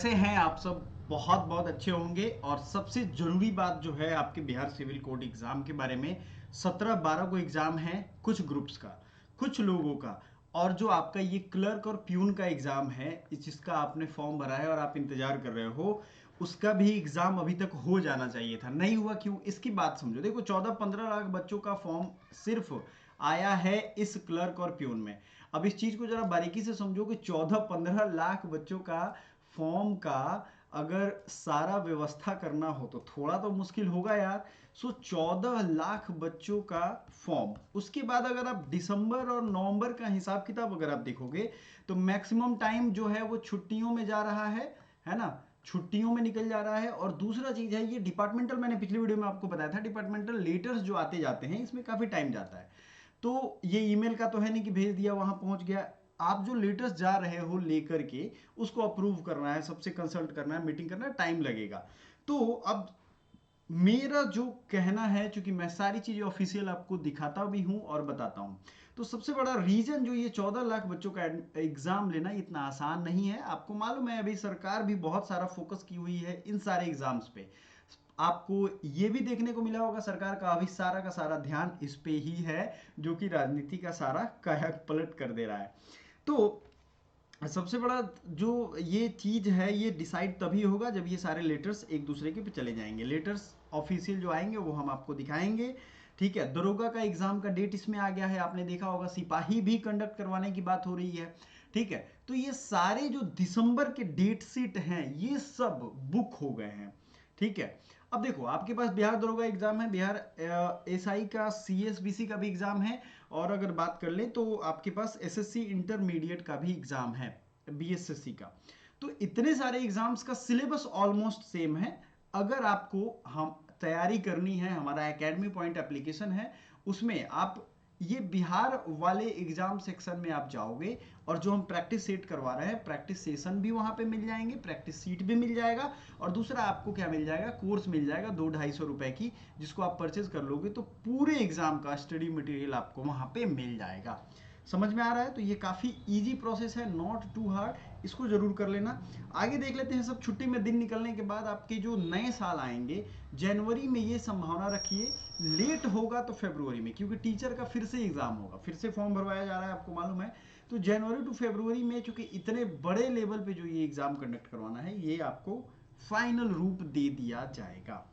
कैसे हैं आप सब। बहुत बहुत अच्छे होंगे। और सबसे जरूरी बात जो है आपके बिहार सिविल कोड एग्जाम के बारे में, 17-12 को एग्जाम है, कुछ ग्रुप्स का, कुछ लोगों का। और जो आपका ये क्लर्क और प्यून का एग्जाम है, जिसका आपने फॉर्म भरा है और आप इंतजार कर रहे हो, उसका भी एग्जाम अभी तक हो जाना चाहिए था, नहीं हुआ। क्यों? इसकी बात समझो। देखो, 14-15 लाख बच्चों का फॉर्म सिर्फ आया है इस क्लर्क और प्यून में। अब इस चीज को जरा बारीकी से समझो कि 14-15 लाख बच्चों का फॉर्म का अगर सारा व्यवस्था करना हो तो थोड़ा तो मुश्किल होगा यार। 14 लाख बच्चों का फॉर्म, उसके बाद अगर आप दिसंबर और नवंबर का हिसाब किताब अगर आप देखोगे तो मैक्सिमम टाइम जो है वो छुट्टियों में जा रहा है ना, छुट्टियों में निकल जा रहा है। और दूसरा चीज है, ये डिपार्टमेंटल, मैंने पिछली वीडियो में आपको बताया था, डिपार्टमेंटल लेटर्स जो आते जाते हैं इसमें काफी टाइम जाता है। तो ये ईमेल का तो है नहीं कि भेज दिया वहां पहुंच गया। आप जो लेटेस्ट जा रहे हो लेकर के उसको अप्रूव करना है, सबसे कंसल्ट करना है, मीटिंग करना है, टाइम लगेगा। तो अब मेरा जो कहना है, चूंकि मैं सारी चीजें ऑफिशियल आपको दिखाता भी हूं और बताता हूं, तो सबसे बड़ा रीजन जो ये 14 लाख बच्चों का एग्जाम लेना इतना आसान नहीं है। आपको मालूम है अभी सरकार भी बहुत सारा फोकस की हुई है इन सारे एग्जाम्स पे। आपको ये भी देखने को मिला होगा सरकार का अभी सारा का सारा ध्यान इस पे ही है, जो कि राजनीति का सारा काया पलट कर दे रहा है। तो सबसे बड़ा जो ये चीज है, ये डिसाइड तभी होगा जब ये सारे लेटर्स एक दूसरे के पे चले जाएंगे। लेटर्स ऑफिशियल जो आएंगे वो हम आपको दिखाएंगे। ठीक है, दरोगा का एग्जाम का डेट इसमें आ गया है, आपने देखा होगा। सिपाही भी कंडक्ट करवाने की बात हो रही है। ठीक है, तो ये सारे जो दिसंबर के डेट शीट हैं ये सब बुक हो गए हैं। ठीक है, अब देखो आपके पास बिहार दरोगा एग्जाम है, बिहार एसआई का, सीएसबीसी का भी एग्जाम है। और अगर बात कर लें तो आपके पास एसएससी इंटरमीडिएट का भी एग्जाम है, बीएसएससी का। तो इतने सारे एग्जाम्स का सिलेबस ऑलमोस्ट सेम है। अगर आपको हम तैयारी करनी है, हमारा एकेडमी पॉइंट एप्लीकेशन है, उसमें आप ये बिहार वाले एग्जाम सेक्शन में आप जाओगे और जो हम प्रैक्टिस सेट करवा रहे हैं, प्रैक्टिस सेशन भी वहां पे मिल जाएंगे, प्रैक्टिस सीट भी मिल जाएगा। और दूसरा आपको क्या मिल जाएगा, कोर्स मिल जाएगा 200-250 रुपए की, जिसको आप परचेज कर लोगे तो पूरे एग्जाम का स्टडी मटेरियल आपको वहां पे मिल जाएगा। समझ में आ रहा है? तो ये काफ़ी इजी प्रोसेस है, नॉट टू हार्ड, इसको जरूर कर लेना। आगे देख लेते हैं। सब छुट्टी में दिन निकलने के बाद आपके जो नए साल आएंगे, जनवरी में ये संभावना रखिए, लेट होगा तो फरवरी में, क्योंकि टीचर का फिर से एग्जाम होगा, फिर से फॉर्म भरवाया जा रहा है, आपको मालूम है। तो जनवरी टू फरवरी में, चूंकि इतने बड़े लेवल पे जो ये एग्जाम कंडक्ट करवाना है, ये आपको फाइनल रूप दे दिया जाएगा।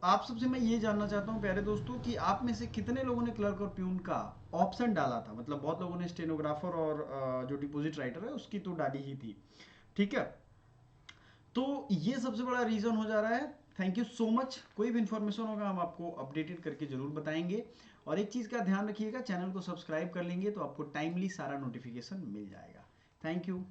आप सबसे मैं ये जानना चाहता हूँ प्यारे दोस्तों कि आप में से कितने लोगों ने क्लर्क और प्यून का ऑप्शन डाला था। मतलब बहुत लोगों ने स्टेनोग्राफर और जो डिपॉजिट राइटर है उसकी तो डाली ही थी। ठीक है, तो ये सबसे बड़ा रीजन हो जा रहा है। Thank you so much. कोई भी इंफॉर्मेशन होगा हम आपको अपडेटेड करके जरूर बताएंगे। और एक चीज का ध्यान रखिएगा, चैनल को सब्सक्राइब कर लेंगे तो आपको टाइमली सारा नोटिफिकेशन मिल जाएगा। Thank you.